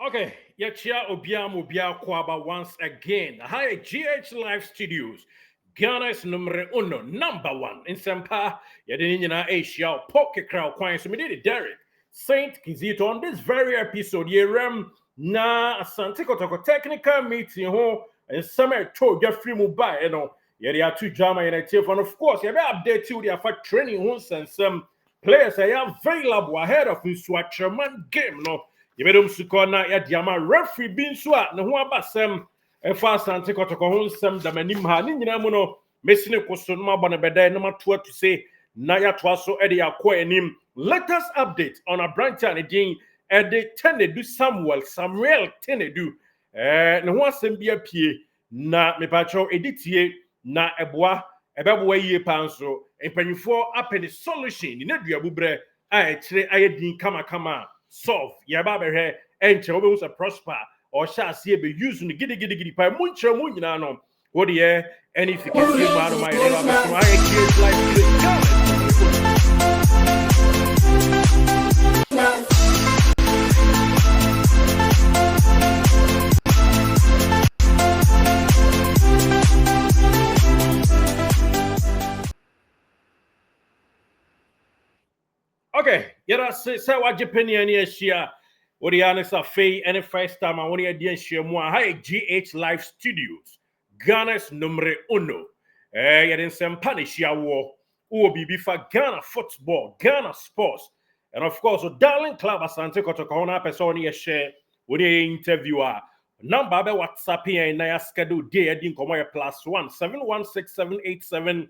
Okay, Yachia Obia Mubia Kwaba once again. Hi, GH Live Studios. Ghana's number one in Sempa. Yadinina Asia, Poke Crowd Coins. So, me did it, Derek. Saint Kizito on this very episode. Yerem na Asante Kotoko technical meeting home and summer told Jeffrey Mubai. Yet there are two drama in a tier. And of course, you have update you there for training homes and some players I am available ahead of this Swatcherman game. No. Yebedum sukona ya diama referee bin so a ne ho abasem efa Asante Kotoko ho nsem da manim ha ne nyina mu no mesine koso no abone beda no mato to say na ya to aso e de yakọ anim. Let us update on a branch and din e de Tenedu Samuel Tenedu ne ho asem bi apie na mepacho editie na eboa ebeboa yie panso empanyifo apene solution ni naduabu bre a e kire ayedin kama solve yaba behe enche obe usa prosper or sha see be use no gidi pa munche mu nyina no wo de any fikisi ma no my never my kids like this. Okay, yara say what Japan any share what the honest affair and first time I want to do share more hi GH Live Studios Ghana's number uno yadin some punish ya war who be for Ghana football Ghana sports and of course darling club Asante Kotoko na person here share what the interviewer number be WhatsApp here na ya schedule day yadin komo +1 716 787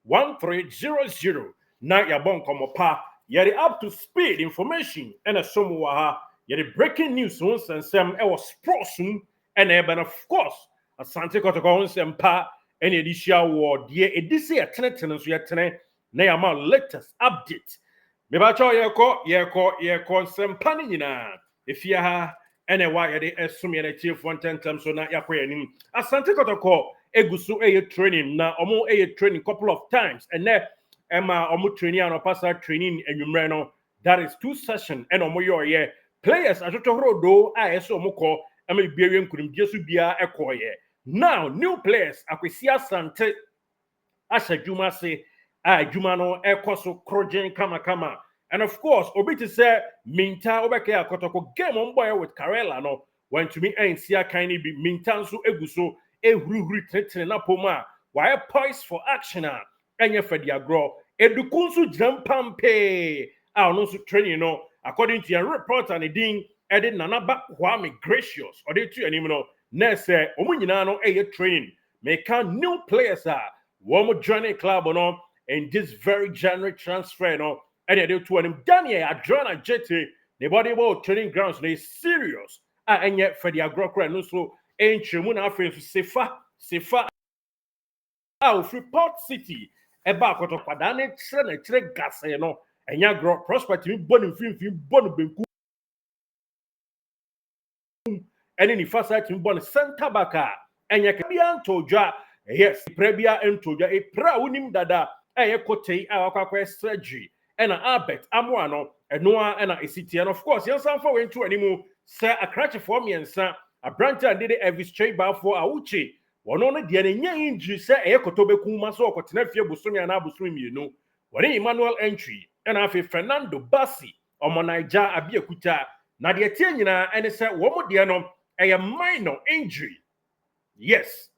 1300 na ya bon komo pa yet up to speed information and a someone yet breaking news once and some was sportsum and of course Asante Kotoko and pa any edition war dear edisi a tenant yet na ya ma latest update me ba cho ye ko some panina if ya ha any why they assume ye chief one ten so na ya ko anim Asante Kotoko egusu training na omo training couple of times and Emma omu training and opasa training enwumre no that is 2 session and omo yo players atotohoro do ayeso omo ko ema biawe nkunimdie so bia ekoye now new players akwesi Asante ashadwuma se adwuma no ekoso krogen kama and of course obi to say minta obeke akotoko game on boy with Karela no when to me ensia kan ni bi minta nso eguso ehurihuri tetere na poma why poise for action enye fediagro edukunsu jampampe no so training no according to your report and edin edit nanaba Kwame gracious or they two anim no na say omunyina no training make new players one joining club no in this very January transfer no and they two anim Daniel Adriana Jete the body ball training grounds they serious enye fediagro kra no so enchemu na afen sefa free Port City eba akoto kwada na tire gase no enya gro prospect mi bonu finfin bonu benku eni ni fasa mi bonu center back enya kabia ntodwa yes prebia ntodwa pra unim dada eye kotei awakwa surgery ena Albert Amoano enoa ena esiti and of course yansan for we ntu animu say akrache for miensa abranta did Elvis Cheba for Auchi wono no de ne nya injury say ekotobeku ma so okotena fie busumi ana busumi mienu woni Emmanuel entry and afi Fernando Bassi omo Naija Appiah na de tie nyina ene say wo mo de no minor injury yes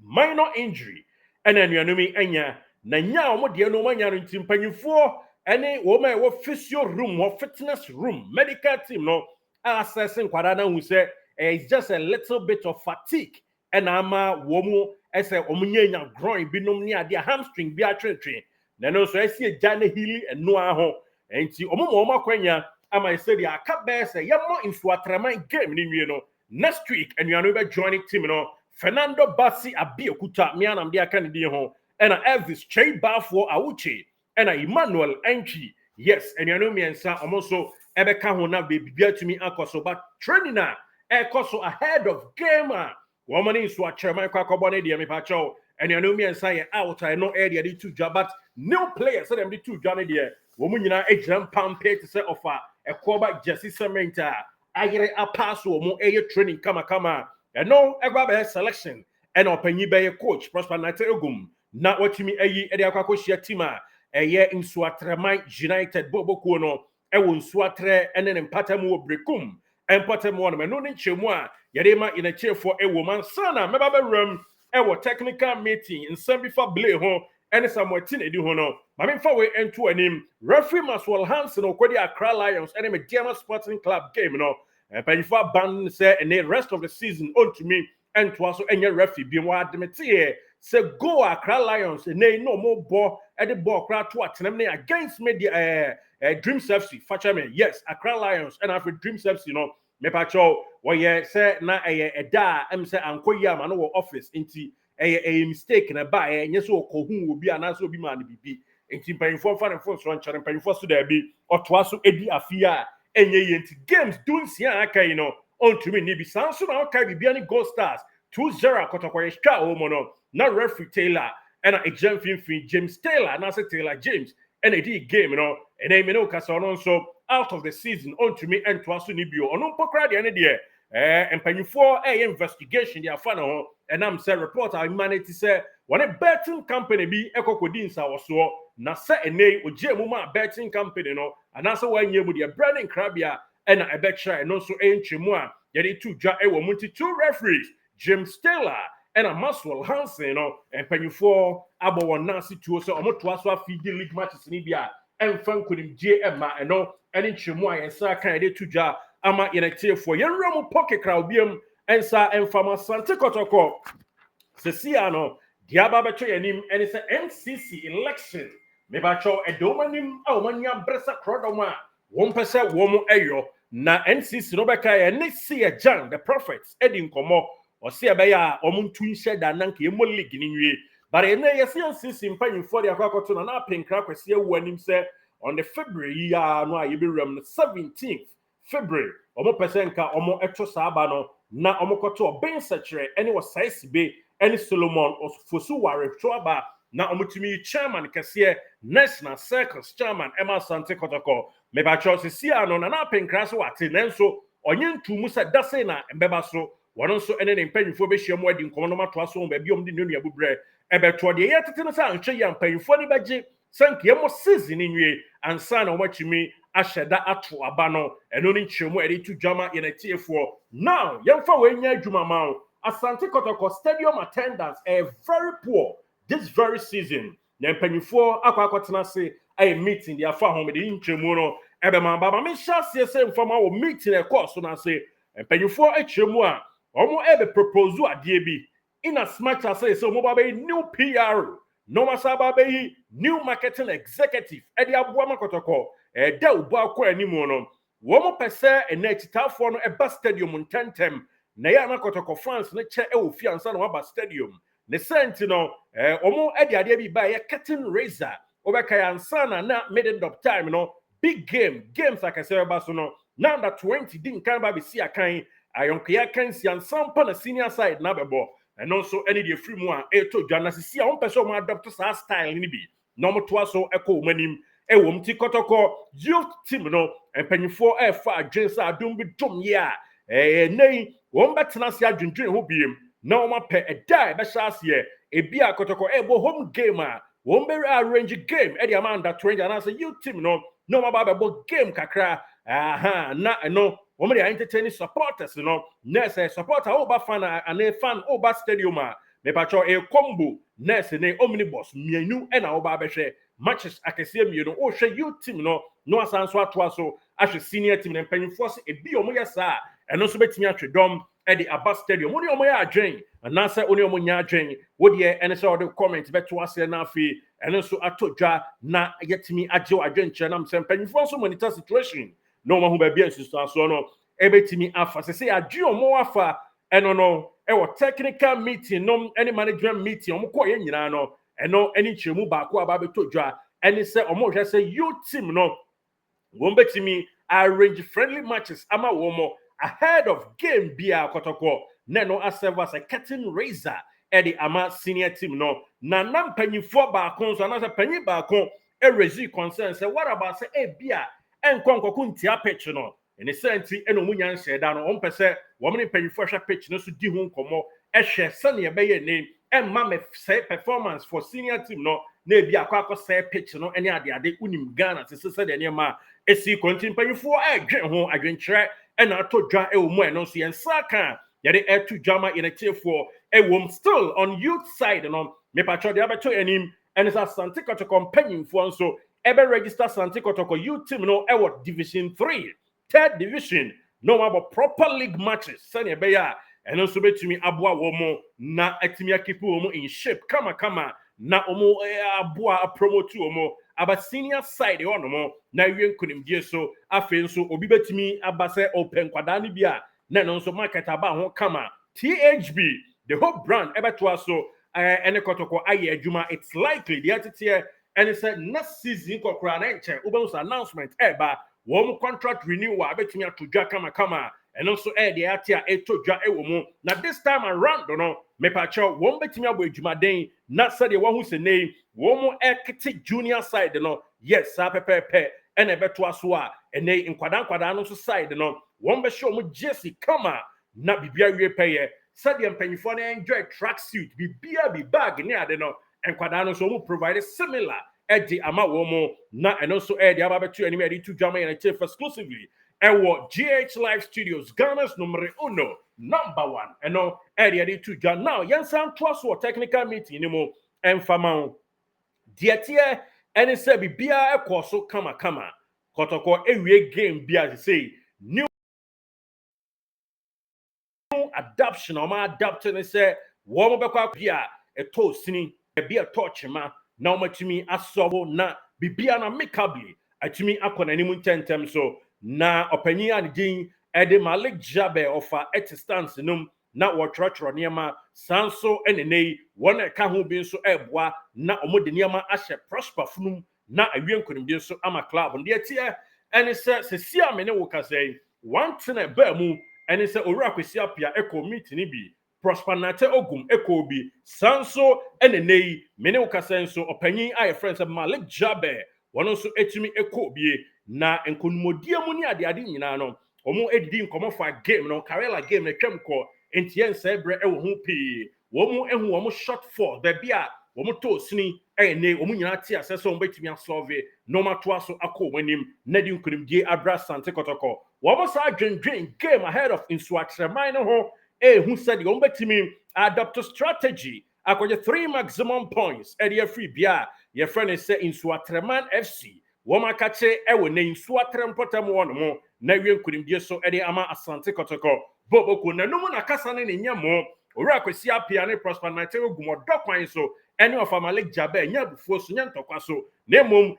minor injury and anuanumi anya na nya omo de no manya no ntimpanyifo ene wo ma wo physio room wo fitness room medical team no assessing kwada na hu say it's just a little bit of fatigue and ama womu ese omunyenya groin binom ni ade hamstring bi atwetwe na no so ese agya na hili eno aho enti omo akwanya ama ese dia aka be ese yemo info atraman game ni wie no next week anuano be joining team no Fernando Bassi Appiah me anam dia kan di ho and Elvis Cheba for Auchi and Emmanuel entry yes anuano miensa omo so ebeka ho na be bibia tumi akoso but training na ekoso ahead of game woman is what chairman kwakobone de me pacho and you know me and say out I know area the two job but new players so them the two journey there woman nyina ejam pampe to say offer a quarterback Jesse Sementa ayere apaso mo training kama and no egba selection and opanyi be coach Prosper Nate Ogum na watimi ayi e de akwa hia team a eye Nsuatreman United bobokuo no e wo Nsuatre ene ne mpatamu obrekum empatamu no me no ne nchemu a yede ma ina chefo e wo man sana meba be ram e wo technical meeting nsam bifa blay ho ene Samuel Tenedu ho no ma me fa we ento anim referee Maswell Hansen okwadi Accra Lions ene Mediama Sporting Club game no Panyfa ban say and the rest of the season on to me and to also any referee be more admitted say go Accra Lions and they no more ball at the ball crowd to attend against me Dreams FC facha me yes Accra Lions and after Dreams FC you know me pacho what ye say na a da am say anko yam no office inti a mistake na ba yes so ko hu obi anaso obi man bibi inti panyfo fa ne fo so nchare panyfo so da bi oto aso edi afia enye yenti games doing sia aka you know on to me ni bi sanso na aka bi bia ni Gold Stars 2-0 Kotoko SC o mo no na referee Taylor and a James Taylor na say Taylor James and a game you know and I no kasa no so out of the season on to me and to aso ni bio ono pokra de ne de empanyfo investigation dia fa na ho and am say report humanity say one a betting company bi ekokodi nsa wo so na say enei ogiemu ma betting company no anasa wanye mu de branding crabia and a betcha no so enchemu a yede tu dwa e wo muti two referees James Taylor and a Maswell Hansen no empanyfo abo won na situo so omoto aso afidi league matches ni bia emfan kunim JM no ene nchemu a yensa kan yede tu dwa ama yenetiefo yenra mu pocket crowd biem ensa emfama Asante Kotoko SC ano diaba beto yanim ene se MCC election me ba cho edomanim a omanya bresa krodoma won pese wo eyo na NCC no beka ya ne see Jan the prophets edin komo o se be ya omuntu nhye da nanka emo league ni nwie but ene yesi NCC mpanyimfo de akwakoto na apenkra kwese ewu anim se on the February ya no ayeberam 17th February omo pese nka omo eto saaba no na omo koto oben sechere ene wo size be ene Solomon Fosu ware toaba na omutumi chairman kese National Circus chairman Asante Kotoko me ba cho SC ano na apenkra so wate nenso onye ntumu se dase na mbeba so wono so ene ne mpanyimfo be hyiam wadi nkomo no mato aso ba biom de nunu abubre ebeto de ye tete no sa nhwe ya mpanyimfo ni beje sanke yemo season nwie ansa na omachimi ahyeda ato aba no eno ni nkyeremu ede tu dwama ye na tiefo now yemfa we nya adwuma ma Asante Kotoko stadium attendance very poor this very season na mpanyimfo akwakotena se ay meeting dia fa home de nkyeremu no ebe ma baba me hyase se mfama wo meeting e course na se mpanyimfo akyeremu a omo ebe propose ade bi in as much as say so mo ba be new PR no masaba be new marketing executive ede aboa makotoko da ubo akwa animu no wo mo pese enetitafo no eba stadium ntentem na ya makotoko fans ne che e ofi ansa na waba stadium ne sent no omo ede ade bi ba ye curtain raiser obeka ya ansa na middle of time no big games akase ba so no now that 20 din kan ba be si akan ayonkia kan si ansampa na senior side na bebo and also any the free mu a eto dwana sisi a won person mo adopt sa style ni bi no mo to aso eko manim e wom ti Kotoko youth team no empanyifo e fa adwensa adom bi dom ye a nei won betena se adwendwen ho biem na won apɛ ɛda be sha ase e bia Kotoko e bo home game a won be arrange game e di amanda 20 and say youth team no ma ba bo game kakra na no women are entertaining supporters, you know. Nurse a supporter over fan and a fan over stadium. Me pacho a combo nurse and a omnibus. Me new and our babeshe matches. I can see you know. Oh, share you team no asanswa to so as a senior team and penny force a be omoya sa and also bet me at dom at the Abba Stadium. Only omoya drain and answer only omoya drain. What ye and so the comments bet to us and nafi and also atoja na yet me ajo adventure and I'm saying penny force monitor situation. No one who be bien sister so no ebetimi afa se adwo mo afa eno no e wo technical meeting no any management meeting omo ko ye nyina no eno eni nchemu ba ko aba betodwa eni se omo hwe se you team no won betimi arrange friendly matches ama wo ahead of game bia Kotoko na no serve as a curtain raiser edi ama senior team no na nampanyifo ba kon so na se panyi ba kon e raise concern say what about say bia enkonkoku ntia pitch no and a senti and omunyan said down on percent woman pay fresh pitch no so di ho nkomo ehwe sane be ye name and mama say performance for senior team no na bi akwa say pitch no any ade unim Ghana se se de nema esi kontin panyfo adwen ho adwenkyerɛ ɛna ato dwa ɛwɔ mu ɛno nso yɛn saka yɛde ɛto dwama initiative ɛwɔ still on youth side no me patro de abeto anim ɛne sa Asante Kotoko mpanyinfo nso ebe register Asante Kotoko youth team no ɛwɔ division 3 third division no about proper league matches sɛnea ɛbɛyɛ a ɛno nso betumi aboa wɔ mo na atumi akipu wɔ mo in shape kama na omo aboa promote omo aba senior side ono mo na wie nkunimdie so afen so obi betimi aba se open kwada ne bia na no nso market aba ho kama THB the whole brand ebeto aso ene Kotoko aye adwuma it's likely the attitude and it said next season kokra na nche obo announcement eba wo contract renewal abetimi atodwa kama and also the atia etodwa ewo mu na this time around no me pacho won betimi abo adwumaden na said one who say name wo ekiti junior side no yes pepe and ebeto aso a ene nkwada no so side no won be show mu Jesse kama na bibia wie peye said the mpanyfo na enjoy track suit bibia bi bag ne ade no nkwada no so mu provide similar edi ama wo mu na and also the ababeto anime edi to drama and chief exclusively Ewo GH Live Studios, Ghana's number 1, number 1. And no, area to John now. Yansan trust for technical meeting anymore. And famao, dear tier, and it said be beer a course so kama. Kotoko every game beer say new adoption or my adoption and say warm up beer a toasting a beer torch ma now much me as so na be beer na makeably. To me, upon any moon 10 times so. Na opinion din ede Malik Jabir ofa stance num na wotrotro niema sanso enenei wona ka ho bi so eboa na omode niema ahye prosper funum na awie nkonimdi so ama club nde tie ene se sia me ne wo ka say one thing ba mu ene se owura Kwasi Appiah eko meet ni bi prosper nate Ogum eko bi sanso enenei me ne wo ka say so opanyin aye friends Malik Jabir wono so etimi eko bi na enkonumodie mu ni ade nyina no omo edidi nkomo fa game no karela game na twam ko entien sebre ewo ho pii wo mu ehu wo mu short fall da bia wo mu to sini ne wo mu nyina tie asese wo betimi asolve no mato aso akọ wanim na di nkonumdie abra Asante Kotoko wo mu sa dwendwen game ahead of insuatreman no ho hu said wo betimi adopt strategy akoje 3 maximum points area free bia your friend is say insuatreman FC Woma kache ewe ne insuatre mpotam wono mo na wie nkunimdie so ede ama Asante Kotoko boboko na numu na kasa ne nyamo owura Kwasi Appiah ne prosper na te Ogum odokwan so ene of Malik Jabir nya bufuo so nya ntokwa so na mom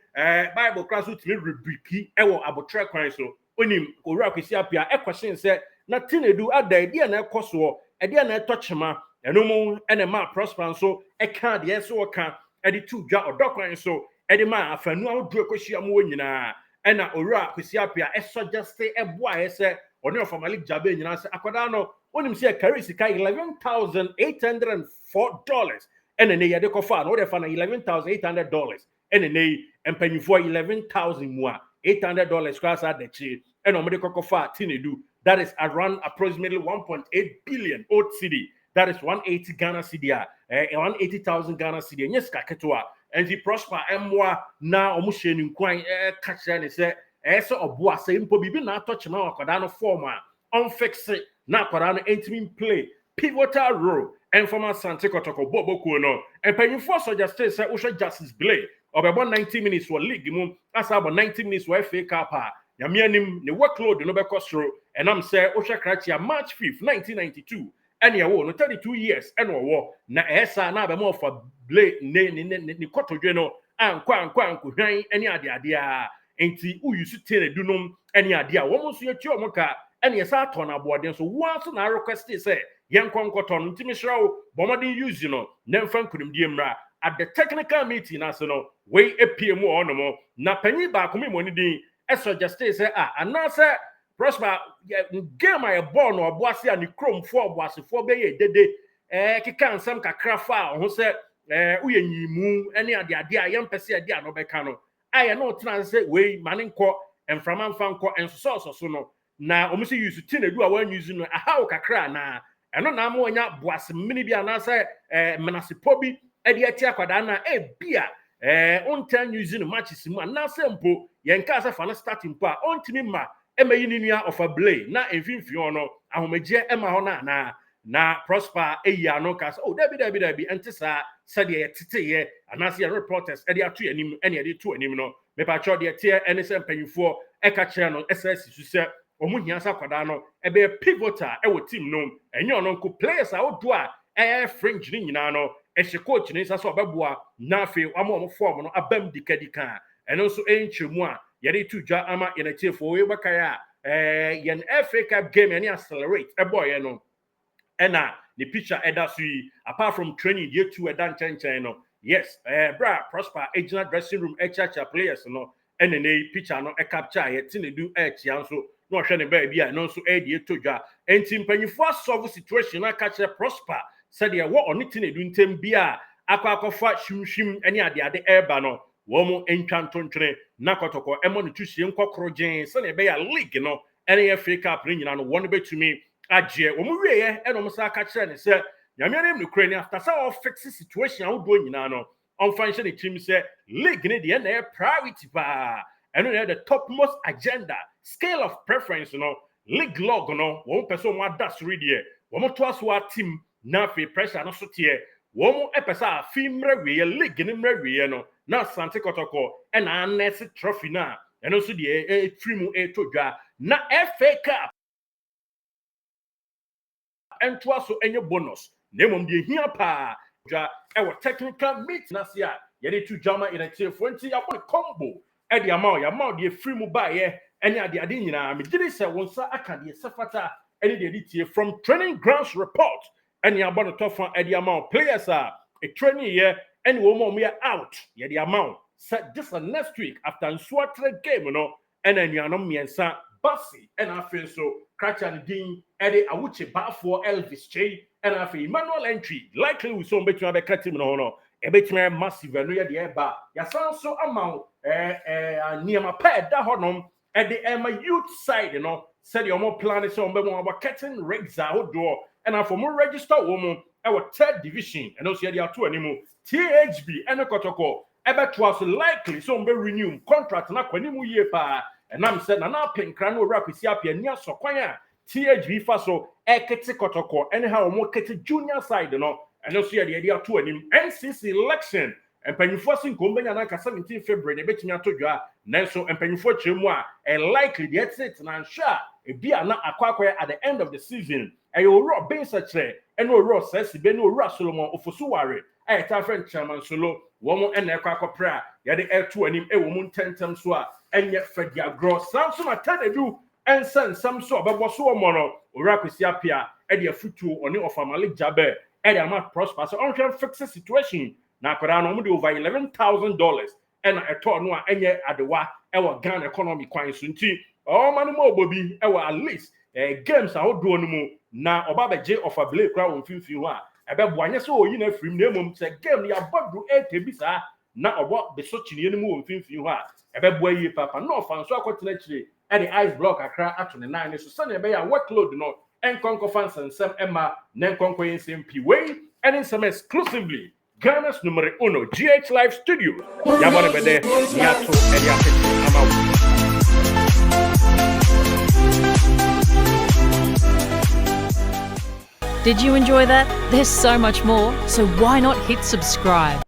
Bible class utimi rebuki ewo abotre kwan so onim owura Kwasi Appiah ekweshen se na Tenedu ada ide na ekoso ide na etochema enum ene ma prosper so eka de so oka ede tu dwa odokwan so Edema afanu awdru ekohia mo nyina ena owura Kwasi Appiah suggest eboa ese oni of Malik Jabir nyina se akoda no onim se carry sika $11,804 ena ne yede kofa no de fa na $11,800 ena ne empanyifo $11,000 mu a $800 class adechi ena omede kokofa Tenedu that is around approximately 1.8 billion old cedi that is 180 Ghana cedi 180,000 Ghana cedi nyeska ketwa and the prosper emwa na omusheni nkwan ka kire ne se so oboa se mpo bibi na touch na akoda no form a on fix na akoda no entimi play pivotal role and from Asante Kotoko boboko no empanyfo so just say usho justice play obebo 90 minutes for league mu asa about 90 minutes for FA Cup a yamianim ne workload no be kosro and am say usho krachi a March 5th 1992 and ya wo no 32 years and wo na esa na be mo for blay ni kotodwe no ankwa hwan ani ade a enti uyusu Tenedu nom ani ade a wo mo so yeti o ka ene yesa aton aboden so wo so na request say yen konkoton ntimi hrawo bomodin use no na mfa nkunimdie mra at the technical meeting as no we epiem ono mo na panyi ba ko me din suggest say anase prosper game a ball no oboase a ni chrome for oboasefo be ye dede kika nsam kakra fa ho se uyenyimu ene ade a yempese ade a no beka no aye no tran say we mane nko emframa mfa nko enso so no na omo se use Tenedu a wan use no aha kakra na eno na ma onya boase mini bi anase menasipo bi e de ati akwada na bia ontan use no matches mu anase mpo yen ka se fa no starting po a ontimi ma emayi ni nua of a blade na emfimfi ono ahomagie ema ho na Prosper ano ka oh dabi entisa said ye tete ye anase ye reporters e de ato anim ene ye de to anim no me pa cho de tie ene se mpanyufo e ka kire no SS su se omu hia sa kwada no e be pivotal e wo team no enye ono nko players a odo a fringe ni nyina no e hye coach ni sa so obeboa na afi amo form no abam dikadika eno so enchemu a ye de to dwa ama ye na tiefo we bakaya yen FA Cup game any accelerate e boy no ena the picture edasui apart from training year 2 edan chen no yes bra Prosper agent dressing room echacha players no ene ne picture no e capture ye Tenedu chia so no hwe ne ba bia no so e die todwa enti mpanyifo solve situation na catch Prosper said ye wo oni Tenedu ntem bia akwakofa shimshim ene ade eba no wo mo entwa ntontwene na kotoko emo ne tuhie nkokrogen se ne be ya league no ene FA Cup ni nyina no won betumi aje omu wieye eno msa aka kire ne se nyame nem no kure ni after say all fix situation how do nyina no on function the team say league ne de na priority ba eno na the topmost agenda scale of preference no league log no one person one dash read here one to aso team na fe pressure no so tie one epesa fi mra wieye league ne mra wieye no na Asante Kotoko and annex trophy na eno so de free mu todwa na FA Cup and so any bonus. Name on the here pa our technical meet nasia yet to jama in a tier 20 upon combo at the amount the free mobile any of the adina me did say once I can the safata any the from training grounds report and the about the top at the amount players are a training year and woman we are out yet the amount set this next week after swatre game no and then you know me and sa Bossy and I feel so Cratch and Dean Eddie Awuchi bar for Elvis Che and I feel manual entry likely with some between a cut him no a bit massive and real the air bar. Ya sound so amount near my pet that honum at the Emma youth side, you know, said your more plan is on about cutting rigs out door and I for more registered woman our third division and also the two anymore THB and a Kotoko. Ebe was likely some be renew contract na kwanimu ye pa. And I'm saying, na pin crano rap is Appiah near so kwanya THB faso ekete Kotoko anyhow more kete junior side no and also the idea to him NCC election and pennyforcing company na 17 February ne betimi atodwa nanso empenyfo chemu a likely the exit na sure e bia na akwakwaya at the end of the season ayo ro ben sachere and no ro sesi be no ro Solomon ofosuware a ta friend chairman solo womo ene kwakopra ya de eto anim e womu ntentem so a enye fadia gro samson Tenedu ensen samso obebo so omono ora Kwasi Appiah e de afutu oni of Malik Jabir e de ama Prosper so on try fix situation na kwara no mo de over $11,000 and eto no a enye adewa e wo Ghana economy kwan so nti o manu mo obobi e wo at least games a wodo no mu na oba beje of a blade kra won finfin ho a ebe boanye so oyi na frim na emom se game ya bodru bi sa na obo be so chini enu mu won finfin ho a ebe boayi papa no fan so akotena chire e the ice block akra ato ne nine so sane ebe ya workload no enkonko fans nsem emma na enkonko nsem pi wey and nsem exclusively Ghana's number 1 GH Live Studio ya bone bede ya to e ya ama. Did you enjoy that? There's so much more, so why not hit subscribe?